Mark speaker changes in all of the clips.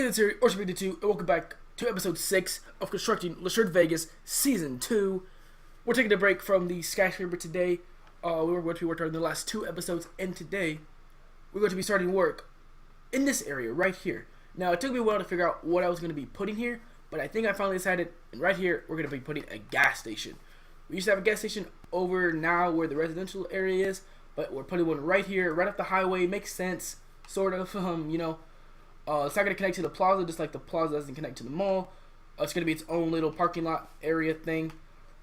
Speaker 1: Good, sir. Orchard 2, and welcome back to episode 6 of Constructing Lassured Vegas Season 2. We're taking a break from the skyscraper today. We were going to be working on the last 2 episodes, and today we're going to be starting work in this area right here. Now, it took me a while to figure out what I was going to be putting here, but I think I finally decided, and right here, we're going to be putting a gas station. We used to have a gas station over now where the residential area is, but we're putting one right here, right off the highway. Makes sense, sort of, it's not going to connect to the plaza, just like the plaza doesn't connect to the mall. It's going to be its own little parking lot area thing.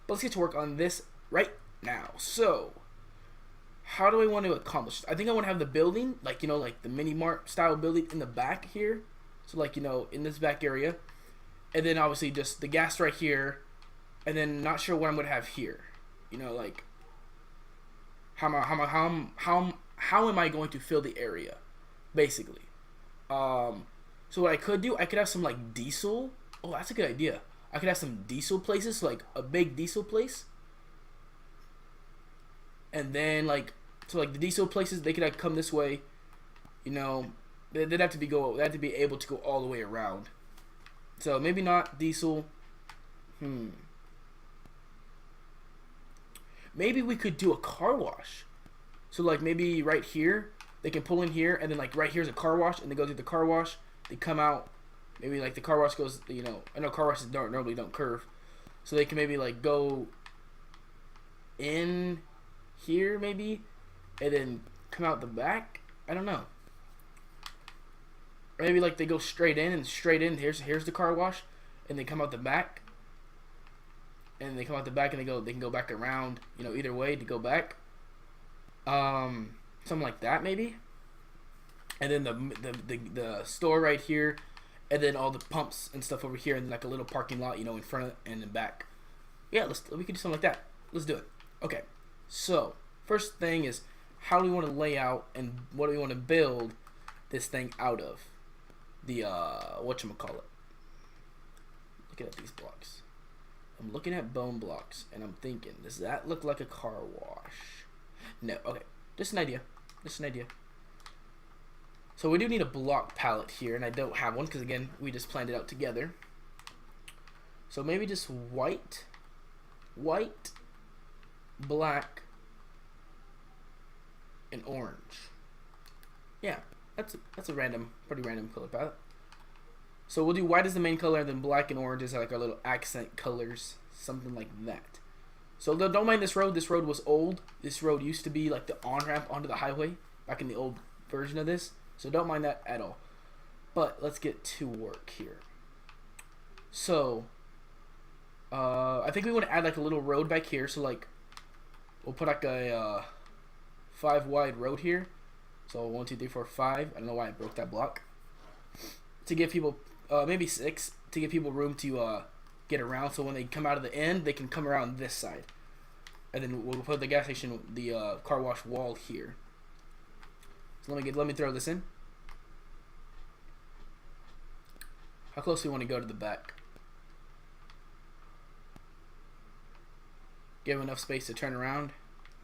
Speaker 1: But let's get to work on this right now. So, how do I want to accomplish this? I think I want to have the building, like the mini mart style building in the back here. So, in this back area. And then, obviously, just the gas right here. And then, not sure what I'm going to have here. How am I going to fill the area, basically. So what I could do, I could have some diesel. Oh, that's a good idea. I could have some diesel places, so a big diesel place. And then the diesel places, they could come this way. They'd have to be able to go all the way around. So maybe not diesel. Maybe we could do a car wash. So maybe right here. They can pull in here, and then right here's a car wash, and they go through the car wash. They come out. Maybe the car wash goes. I know car washes normally don't curve, so they can maybe go in here maybe, and then come out the back. I don't know. Or maybe they go straight in and straight in. Here's the car wash, and they come out the back. And they come out the back, and they can go back around. Either way to go back. Something like that, maybe. And then the store right here, and then all the pumps and stuff over here, and then a little parking lot, in front and in back. Yeah, we could do something like that. Let's do it. Okay. So first thing is, how do we want to lay out, and what do we want to build this thing out of? The whatchamacallit. Looking at these blocks. I'm looking at bone blocks, and I'm thinking, does that look like a car wash? No. Okay. Just an idea. So we do need a block palette here, and I don't have one because, again, we just planned it out together. So maybe just white, black, and orange. Yeah, that's a pretty random color palette. So we'll do white as the main color, and then black and orange as our little accent colors, something like that. So don't mind this road. This road was old. This road used to be the on-ramp onto the highway back in the old version of this. So don't mind that at all. But let's get to work here. So I think we want to add a little road back here. So we'll put a 5 wide road here. So 1, 2, 3, 4, 5. I don't know why I broke that block. To give people maybe 6 to give people room to get around, so when they come out of the end, they can come around this side, and then we'll put the gas station, the car wash wall here. So let me throw this in. How close do we want to go to the back? Give enough space to turn around.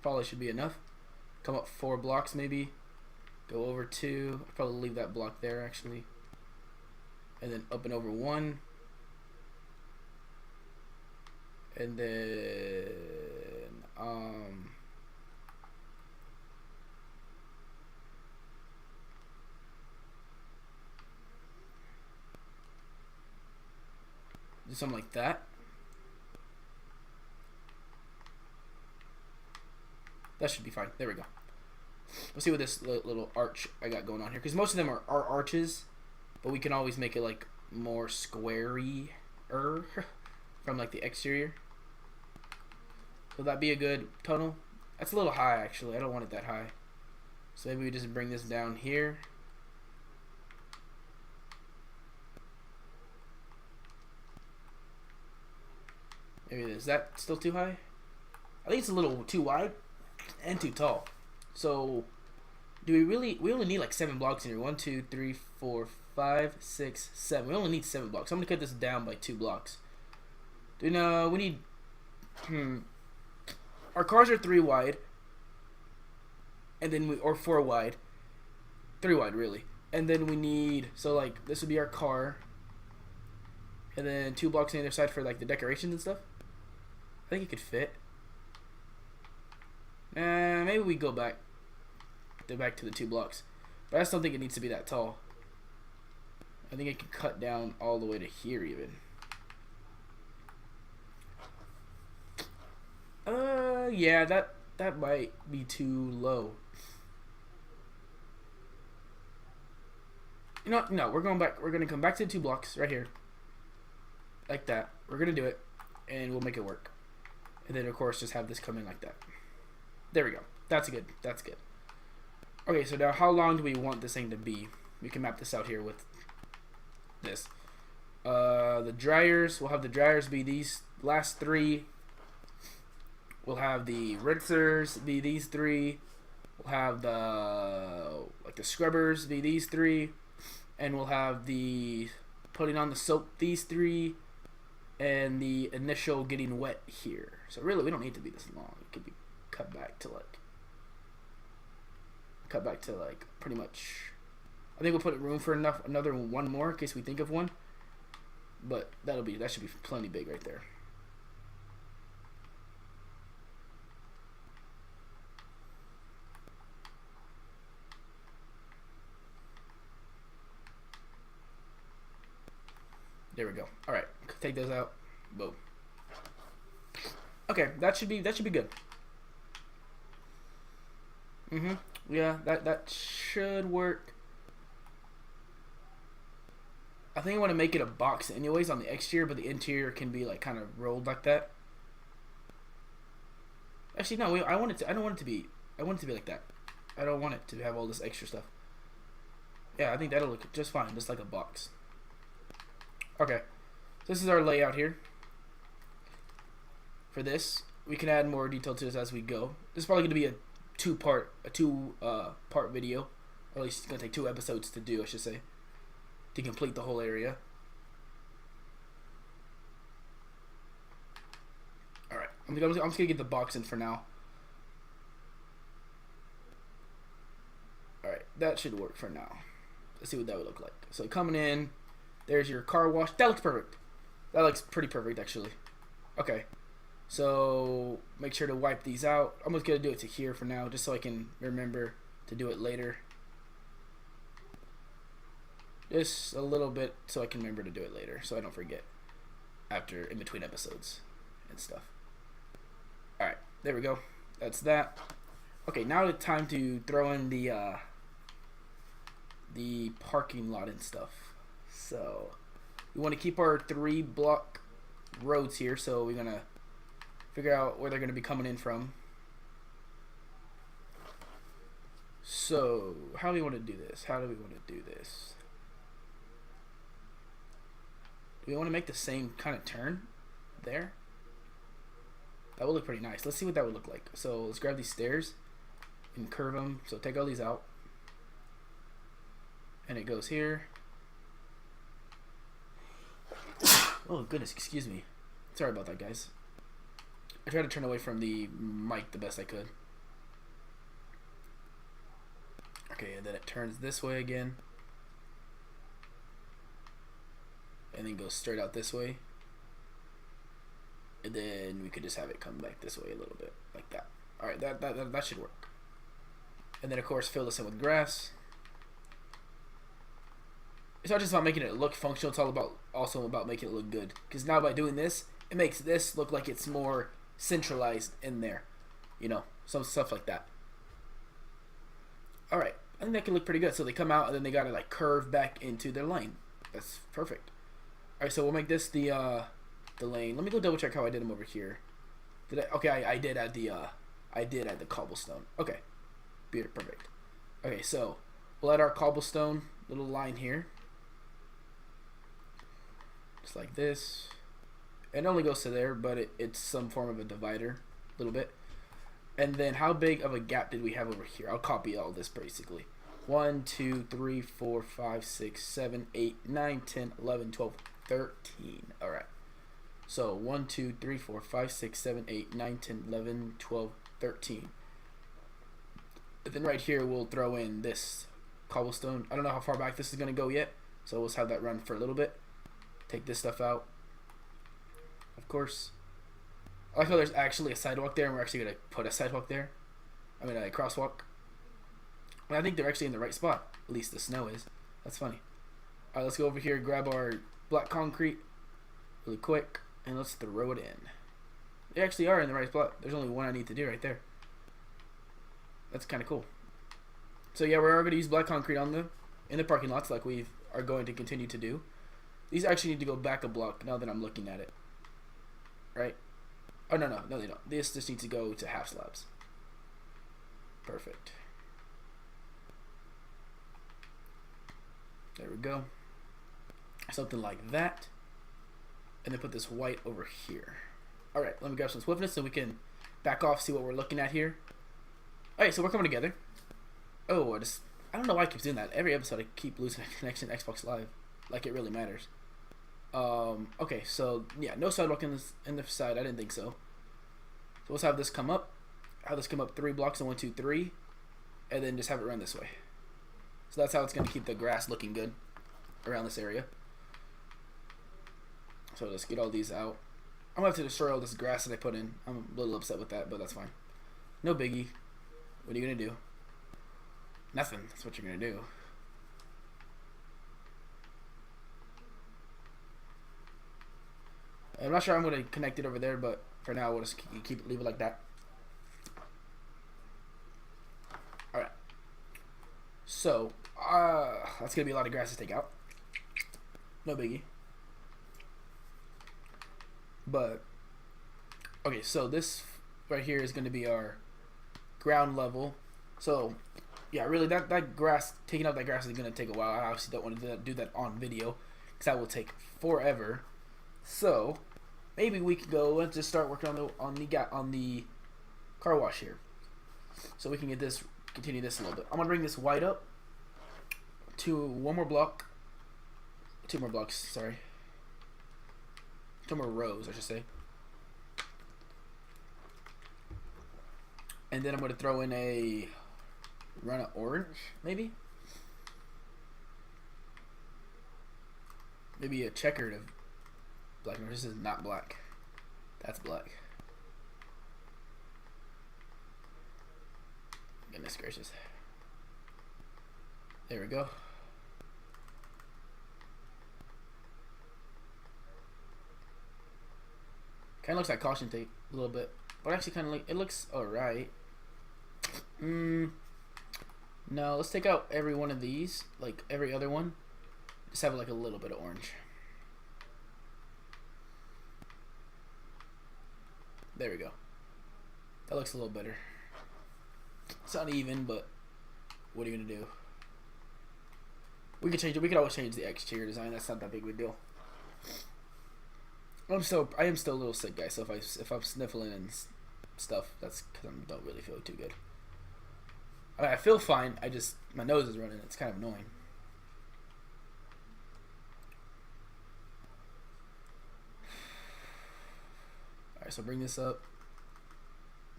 Speaker 1: Probably should be enough. Come up 4 blocks maybe. Go over 2. I'll probably leave that block there actually. And then up and over 1. And then do something like that. That should be fine. There we go. Let's see what this little arch I got going on here, because most of them are arches, but we can always make it more squarey-er from the exterior. Will that be a good tunnel? That's a little high, actually. I don't want it that high. So maybe we just bring this down here. Maybe is that still too high? I think it's a little too wide and too tall. So we only need 7 blocks in here. 1, 2, 3, 4, 5, 6, 7. We only need 7 blocks. I'm gonna cut this down by 2 blocks. We need our cars are 3 wide, and then or 4 wide, 3 wide really, And then we need, so like this would be our car, and then 2 blocks on the other side for like the decorations and stuff. I think it could fit. Maybe we go back to the 2 blocks, but I just don't think it needs to be that tall. I think it can cut down all the way to here even. Yeah, that might be too low. You know, no, we're going back. We're gonna come back to the 2 blocks right here, like that. We're gonna do it, and we'll make it work. And then of course just have this come in like that. There we go. That's good. That's good. Okay, so now how long do we want this thing to be? We can map this out here with this. The dryers, we'll have the dryers be these last 3. We'll have the rinsers be these 3. We'll have the scrubbers be these 3. And we'll have the putting on the soap these 3. And the initial getting wet here. So really we don't need to be this long. It could be cut back to like pretty much. I think we'll put room for another one more in case we think of one. But that should be plenty big right there. There we go. All right, take those out. Boom. Okay, that should be good. Yeah, that should work. I think I want to make it a box anyways on the exterior, but the interior can be like kind of rolled like that. Actually, no. I want it to. I don't want it to be. I want it to be like that. I don't want it to have all this extra stuff. Yeah, I think that'll look just fine, just like a box. Okay, this is our layout here. For this, we can add more detail to this as we go. This is probably going to be a two-part video, or at least it's going to take 2 episodes to do, I should say, to complete the whole area. All right, I'm just going to get the box in for now. All right, that should work for now. Let's see what that would look like. So coming in, there's your car wash. That looks perfect. That looks pretty perfect, actually. Okay. So make sure to wipe these out. I'm just going to do it to here for now, just so I can remember to do it later. Just a little bit so I can remember to do it later, so I don't forget in between episodes and stuff. Alright, there we go. That's that. Okay, now it's time to throw in the parking lot and stuff. So we want to keep our 3-block roads here, so we're going to figure out where they're going to be coming in from. So how do we want to do this? Do we want to make the same kind of turn there? That would look pretty nice. Let's see what that would look like. So let's grab these stairs and curve them. So take all these out. And it goes here. Oh goodness, excuse me. Sorry about that, guys. I tried to turn away from the mic the best I could. Okay, and then it turns this way again. And then goes straight out this way. And then we could just have it come back this way a little bit, like that. Alright, that should work. And then of course fill this in with grass. It's not just about making it look functional, it's also about making it look good. Because now by doing this, it makes this look like it's more centralized in there. You know, some stuff like that. Alright, I think that can look pretty good. So they come out and then they gotta like curve back into their lane. That's perfect. Alright, so we'll make this the lane. Let me go double check how I did them over here. Did I? Okay, I did add the cobblestone. Okay, beautiful, perfect. Okay, so we'll add our cobblestone little line here. Just like this. It only goes to there, but it's some form of a divider, a little bit. And then how big of a gap did we have over here? I'll copy all this basically. 1, 2, 3, 4, 5, 6, 7, 8, 9, 10, 11, 12, 13. Alright. So 1, 2, 3, 4, 5, 6, 7, 8, 9, 10, 11, 12, 13. And then right here we'll throw in this cobblestone. I don't know how far back this is going to go yet, so let's have that run for a little bit. Take this stuff out. Of course. I like how there's actually a sidewalk there, and we're actually going to put a sidewalk there. I mean, a crosswalk. And I think they're actually in the right spot. At least the snow is. That's funny. Alright, let's go over here, grab our black concrete really quick, and let's throw it in. They actually are in the right spot. There's only one I need to do right there. That's kind of cool. So yeah, we're going to use black concrete in the parking lots like we are going to continue to do. These actually need to go back a block now that I'm looking at it. Right? Oh, no, they don't. This just needs to go to half slabs. Perfect. There we go. Something like that. And then put this white over here. Alright, let me grab some swiftness so we can back off, see what we're looking at here. Alright, so we're coming together. Oh, I don't know why I keep doing that. Every episode I keep losing a connection to Xbox Live. Like it really matters. Okay, so yeah, no sidewalk in the side. I didn't think so. So let's have this come up. Have this come up 3 blocks in 1, 2, 3. And then just have it run this way. So that's how it's going to keep the grass looking good around this area. So let's get all these out. I'm going to have to destroy all this grass that I put in. I'm a little upset with that, but that's fine. No biggie. What are you going to do? Nothing. That's what you're going to do. I'm not sure I'm going to connect it over there, but for now we'll just leave it like that. Alright. So, that's going to be a lot of grass to take out. No biggie. But, okay, so this right here is going to be our ground level. So, yeah, really, that grass, taking out that grass is going to take a while. I obviously don't want to do that on video, because that will take forever. So, maybe we could go and just start working on the car wash here. So we can continue this a little bit. I'm going to bring this white up to 1 more block. 2 more blocks, sorry. 2 more rows, I should say. And then I'm going to throw in a run of orange, maybe? Maybe a checkered of black. No, this is not black. That's black. Goodness gracious. There we go. Kind of looks like caution tape a little bit, but actually kind of like it looks alright. No, let's take out every one of these, like every other one. Just have like a little bit of orange. There we go. That looks a little better. It's not even, but what are you gonna do? We could change it. We could always change the exterior design. That's not that big of a deal. I am still a little sick, guys. So if I'm sniffling and stuff, that's because I don't really feel too good. I mean, I feel fine. My nose is running. It's kind of annoying. All right, so bring this up.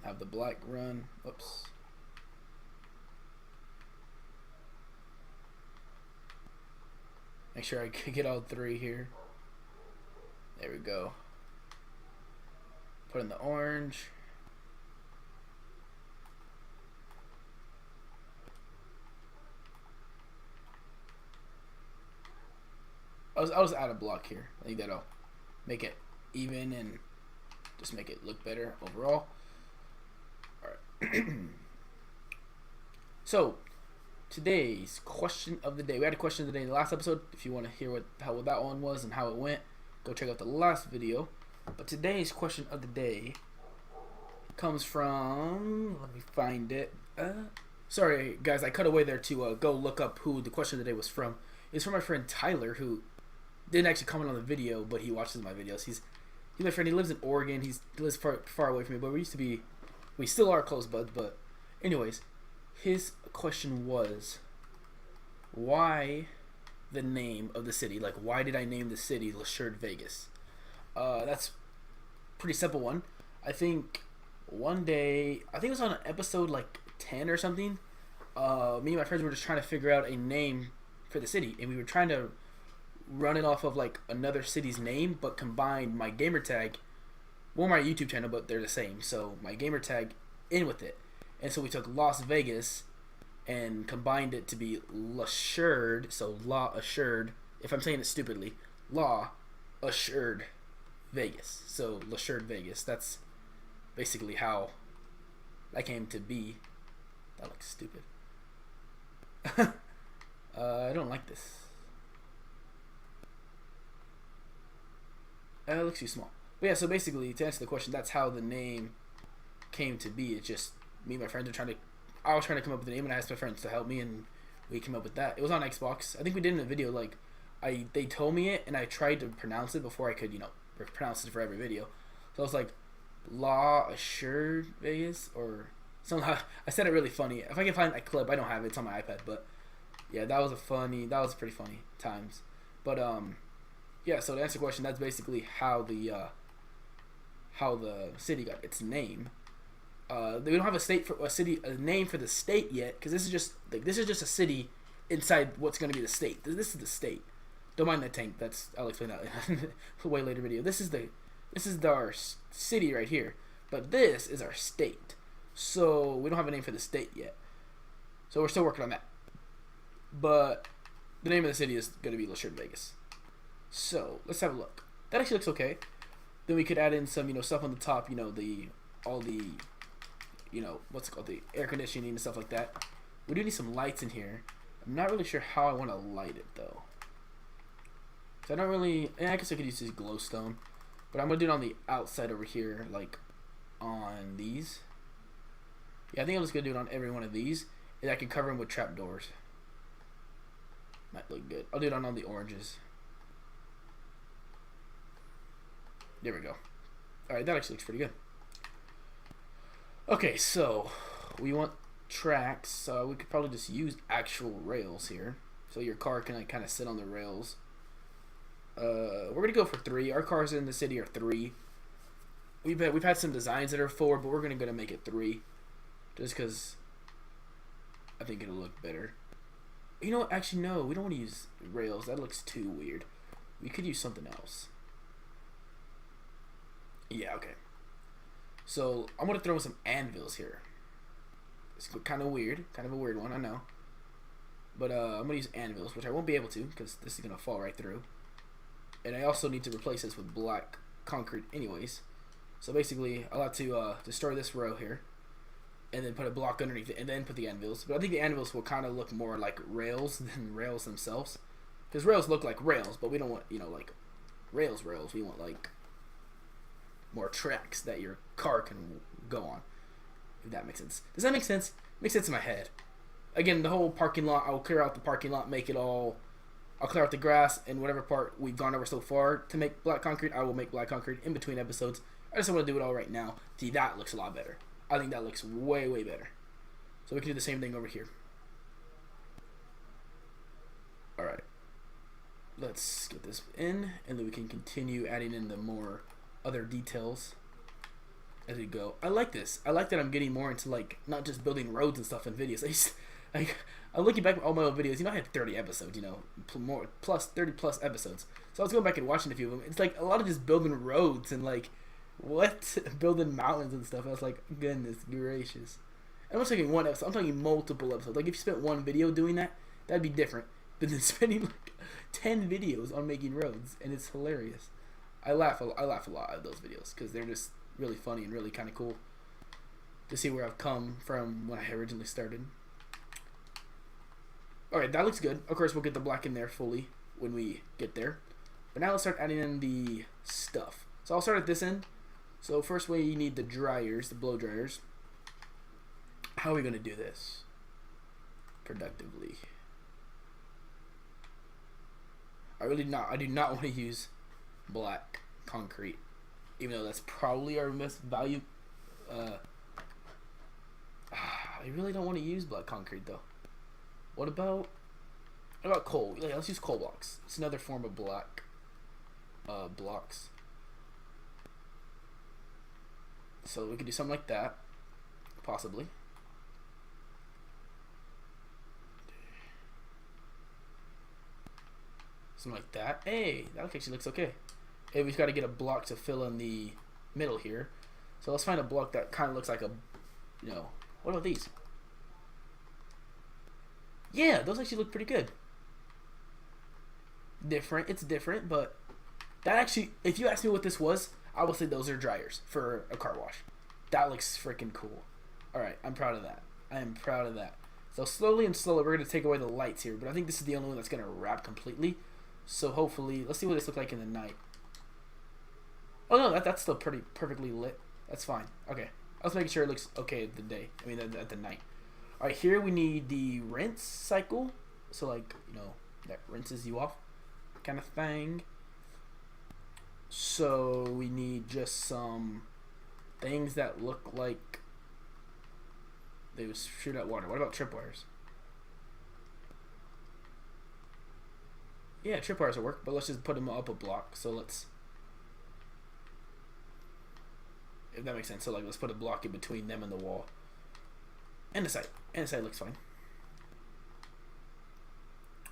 Speaker 1: Have the black run. Oops. Make sure I get all 3 here. There we go. Put in the orange. I'll just add a block here. I think that'll make it even and just make it look better overall. Alright. So, today's question of the day. We had a question of the day in the last episode. If you want to hear how that one was and how it went, go check out the last video. But today's question of the day comes from, let me find it. Sorry guys, I cut away there to go look up who the question of the day was from. It's from my friend Tyler, who didn't actually comment on the video, but he watches my videos. He's my friend. He lives in Oregon. He lives far away from me, but we still are close buds. But anyways, his question was, why the name of the city? Like, why did I name the city Lassured, Vegas? That's a pretty simple one. I think one day, I think it was on episode like 10 or something, me and my friends were just trying to figure out a name for the city, and we were trying to run it off of like another city's name, but combined my gamer tag, well, my YouTube channel, but they're the same. So my gamer tag in with it, and so we took Las Vegas and combined it to be Lassured. So Law Assured. If I'm saying it stupidly, Law Assured Vegas. So Lassured Vegas. That's basically how that came to be. That looks stupid. I don't like this. It looks too small. But yeah, so basically, to answer the question, that's how the name came to be. It's just me and my friends are trying to. I was trying to come up with a name, and I asked my friends to help me, and we came up with that. It was on Xbox. I think we did in a video. Like, they told me it, and I tried to pronounce it before I could, pronounce it for every video. So I was like, Law Assured Vegas, or somehow I said it really funny. If I can find that clip, I don't have it. It's on my iPad, but yeah, that was pretty funny times. But yeah. So to answer the question, that's basically how the city got its name. We don't have a name for the state yet, because this is just a city inside what's going to be the state. This is the state. Don't mind that tank. I'll explain that in a way later video. This is our city right here, but this is our state. So we don't have a name for the state yet. So we're still working on that. But the name of the city is going to be Lassured Vegas. So let's have a look. That actually looks okay. Then we could add in some, stuff on the top. All the what's it called, the air conditioning and stuff like that. We do need some lights in here. I'm not really sure how I want to light it though. So I don't really. I guess I could use this glowstone, but I'm gonna do it on the outside over here, like on these. Yeah, I think I'm just gonna do it on every one of these, and I can cover them with trapdoors. Might look good. I'll do it on all the oranges. There we go. Alright, that actually looks pretty good. Okay, so we want tracks. So we could probably just use actual rails here. So your car can kind of sit on the rails. We're going to go for 3. Our cars in the city are 3. We've had some designs that are 4, but we're going to make it 3. Just because I think it'll look better. You know what? Actually, no. We don't want to use rails. That looks too weird. We could use something else. Yeah, okay. So I'm going to throw in some anvils here. It's kind of weird. Kind of a weird one, I know. But I'm going to use anvils, which I won't be able to because this is going to fall right through. And I also need to replace this with black concrete anyways. So basically, I'll have to destroy this row here. And then put a block underneath it. And then put the anvils. But I think the anvils will kind of look more like rails than rails themselves. Because rails look like rails. But we don't want, like rails. We want like more tracks that your car can go on. If that makes sense. Does that make sense? Makes sense in my head. Again, the whole parking lot, I will clear out the parking lot, make it all... I'll clear out the grass and whatever part we've gone over so far to make black concrete, I will make black concrete in between episodes. I just don't want to do it all right now. See, that looks a lot better. I think that looks way, way better. So we can do the same thing over here. Alright. Let's get this in, and then we can continue adding in the more other details as we go. I like this. I like that I'm getting more into, like, not just building roads and stuff in videos. I'm looking back at all my old videos. I had 30 episodes, more plus 30 plus episodes. So I was going back and watching a few of them. It's like a lot of just building roads and like building mountains and stuff. I was like, goodness gracious. I'm not talking one episode. I'm talking multiple episodes. Like if you spent one video doing that, that'd be different than spending like 10 videos on making roads, and it's hilarious. I laugh a lot at those videos because they're just really funny and really kind of cool to see where I've come from when I originally started. Alright, that looks good. Of course, we'll get the black in there fully when we get there. But now let's start adding in the stuff. So I'll start at this end. So first we need the dryers, the blow dryers. How are we going to do this productively? I do not want to use black concrete, even though that's probably our best value. I really don't want to use black concrete though. What about coal? Yeah, let's use coal blocks. It's another form of black blocks. So we could do something like that, possibly. Something like that. Hey, that actually looks okay. Hey, we've got to get a block to fill in the middle here. So let's find a block that kind of looks like a, you know, what about these? Yeah, those actually look pretty good. Different. It's different, but that actually, if you ask me what this was, I will say those are dryers for a car wash. That looks freaking cool. Alright, I'm proud of that. I am proud of that. So slowly and slowly, we're going to take away the lights here, but I think this is the only one that's going to wrap completely. So hopefully, let's see what this looks like in the night. Oh no, that's still pretty perfectly lit. That's fine. Okay. I was making sure it looks okay at the day. I mean, at the night. Alright, here we need the rinse cycle. So like, you know, that rinses you off kind of thing. So we need just some things that look like they would shoot out water. What about tripwires? Yeah, tripwires will work, but let's just put them up a block. So let's, if that makes sense. So like, let's put a block in between them and the wall. And the side. And the side looks fine.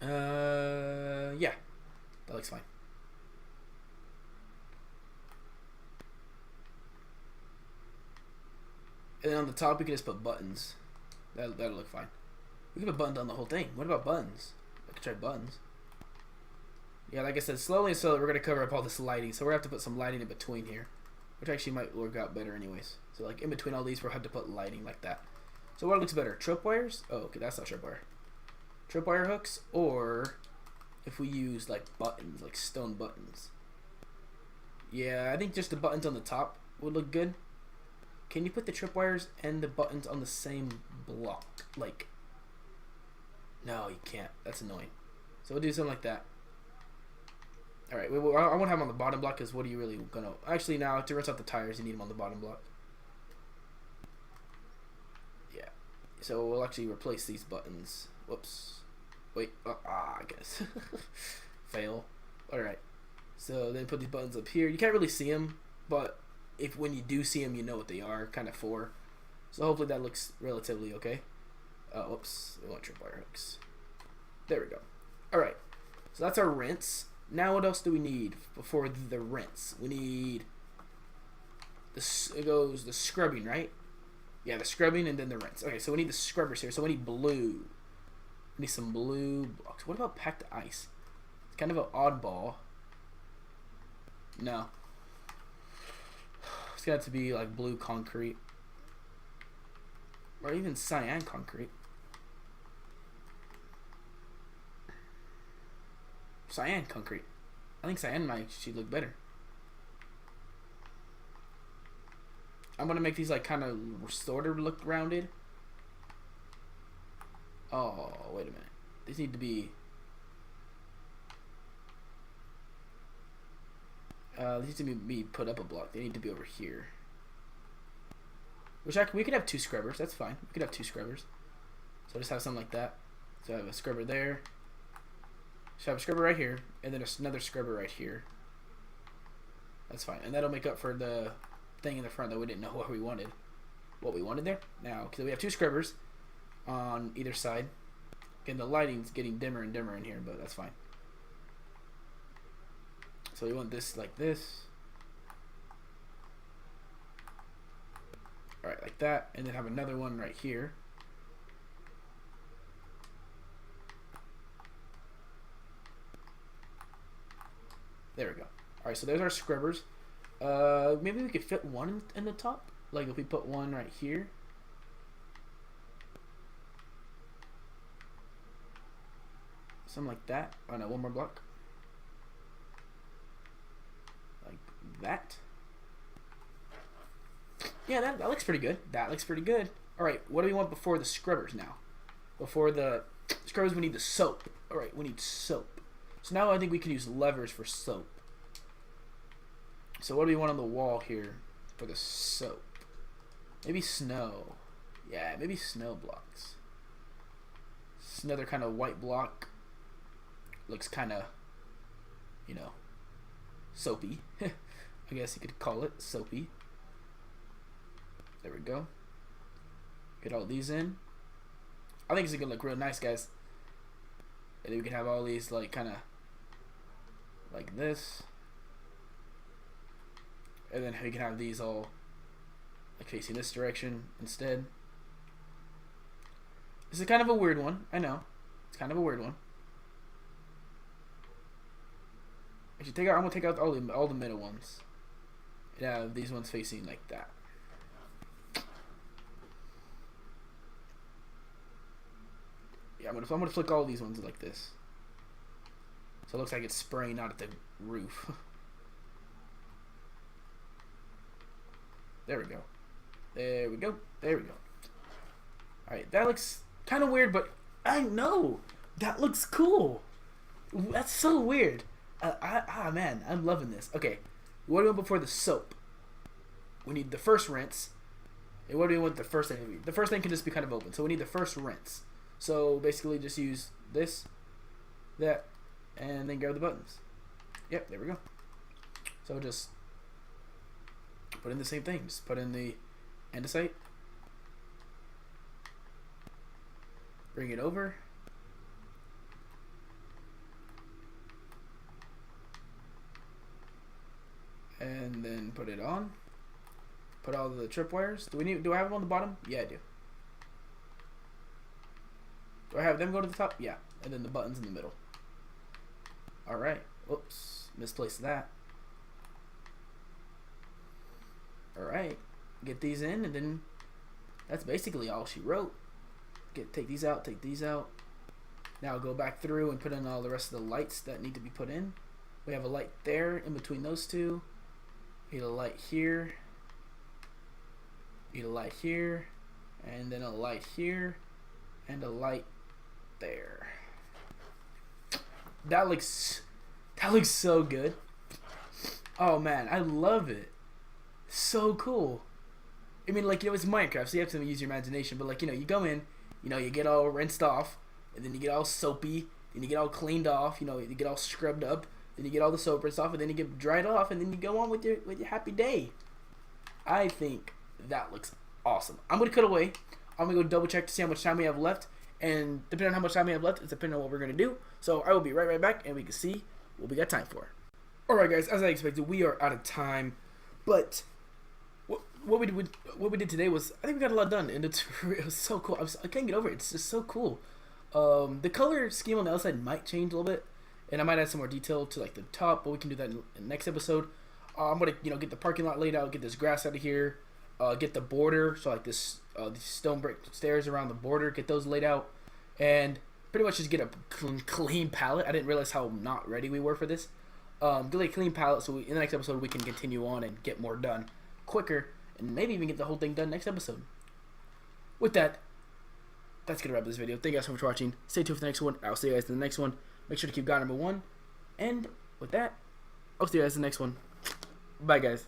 Speaker 1: Yeah, that looks fine. And then on the top, we can just put buttons. That'll look fine. We can put buttons on the whole thing. What about buttons? I could try buttons. Yeah, like I said, slowly and slowly, we're going to cover up all this lighting. So we're going to have to put some lighting in between here. Which actually might work out better anyways. So like in between all these, we'll have to put lighting like that. So what looks better? Tripwires? Oh, okay, that's not tripwire. Tripwire hooks, or if we use like buttons, like stone buttons. Yeah, I think just the buttons on the top would look good. Can you put the tripwires and the buttons on the same block? Like, no, you can't. That's annoying. So we'll do something like that. Alright, I won't have them on the bottom block because what are you really gonna... Actually, now to rinse out the tires, you need them on the bottom block. Yeah. So we'll actually replace these buttons. Whoops. Wait. I guess. Fail. Alright. So then put these buttons up here. You can't really see them, but if when you do see them, you know what they are kind of for. So hopefully that looks relatively okay. Whoops. We want tripwire hooks. There we go. Alright. So that's our rinse. Now what else do we need before the rinse? We need the scrubbing, right? Yeah, the scrubbing and then the rinse. Okay, so we need the scrubbers here. So we need blue. We need some blue blocks. What about packed ice? It's kind of an oddball. No. It's got to be like blue concrete. Or even cyan concrete. Cyan concrete. I think cyan might actually look better. I'm gonna make these like kind of sort of look rounded. Oh, wait a minute. These need to be. These need to be put up a block. They need to be over here. Which we could have two scrubbers. That's fine. We could have two scrubbers. So just have something like that. So I have a scrubber there. So I have a scrubber right here, and then another scrubber right here. That's fine, and that'll make up for the thing in the front that we didn't know what we wanted. What we wanted there. Now, because we have two scrubbers on either side. Again, the lighting's getting dimmer and dimmer in here, but that's fine. So we want this like this. Alright, like that, and then have another one right here. There we go. Alright, so there's our scrubbers. Maybe we could fit one in the top. Like if we put one right here. Something like that. Oh no, one more block. Like that. Yeah, that looks pretty good. That looks pretty good. Alright, what do we want before the scrubbers now? Before the scrubbers, we need the soap. Alright, we need soap. So now I think we can use levers for soap. So what do we want on the wall here for the soap? Maybe snow. Yeah, maybe snow blocks. It's another kind of white block. Looks kind of, you know, soapy. I guess you could call it soapy. There we go. Get all these in. I think it's gonna look real nice, guys. And then we can have all these like kind of like this. And then we can have these all like facing this direction instead. This is kind of a weird one. I know. It's kind of a weird one. Actually, I'm gonna take out all the middle ones. And have these ones facing like that. Yeah, I'm gonna flick all these ones like this. So it looks like it's spraying out at the roof. There we go. There we go. There we go. Alright, that looks kind of weird, but I know. That looks cool. That's so weird. Man, I'm loving this. Okay, what do we want before the soap? We need the first rinse. And what do we want the first thing to be? The first thing can just be kind of open. So we need the first rinse. So basically just use this, that, and then grab the buttons. Yep, there we go. So just put in the same thing. Just put in the andesite. Bring it over. And then put it on. Put all the tripwires. Do I have them on the bottom? Yeah, I do. Do I have them go to the top? Yeah. And then the buttons in the middle. Alright. Whoops. Misplaced that. Alright. Get these in, and then that's basically all she wrote. Take these out, take these out. Now go back through and put in all the rest of the lights that need to be put in. We have a light there in between those two. Need a light here. Need a light here. And then a light here. And a light there. That looks so good. Oh man, I love it. So cool. I mean, like, it's Minecraft, so you have to use your imagination. But, like, you go in, you get all rinsed off, and then you get all soapy, then you get all cleaned off, you get all scrubbed up, then you get all the soap rinsed off, and then you get dried off, and then you go on with your happy day. I think that looks awesome. I'm gonna cut away. I'm gonna go double check to see how much time we have left, and depending on how much time we have left, it's depending on what we're gonna do. So I will be right back, and we can see what we got time for. All right, guys. As I expected, we are out of time, but what we did today was, I think we got a lot done, and it was so cool. I can't get over it. It's just so cool. The color scheme on the outside might change a little bit, and I might add some more detail to like the top, but we can do that in the next episode. I'm gonna get the parking lot laid out, get this grass out of here, get the border, so like this these stone brick stairs around the border, get those laid out, and pretty much just get a clean palette. I didn't realize how not ready we were for this. Get a clean palette, so in the next episode we can continue on and get more done quicker, and maybe even get the whole thing done next episode. With that, that's gonna wrap this video. Thank you guys so much for watching. Stay tuned for the next one. I'll see you guys in the next one. Make sure to keep guy number 1. And with that, I'll see you guys in the next one. Bye, guys.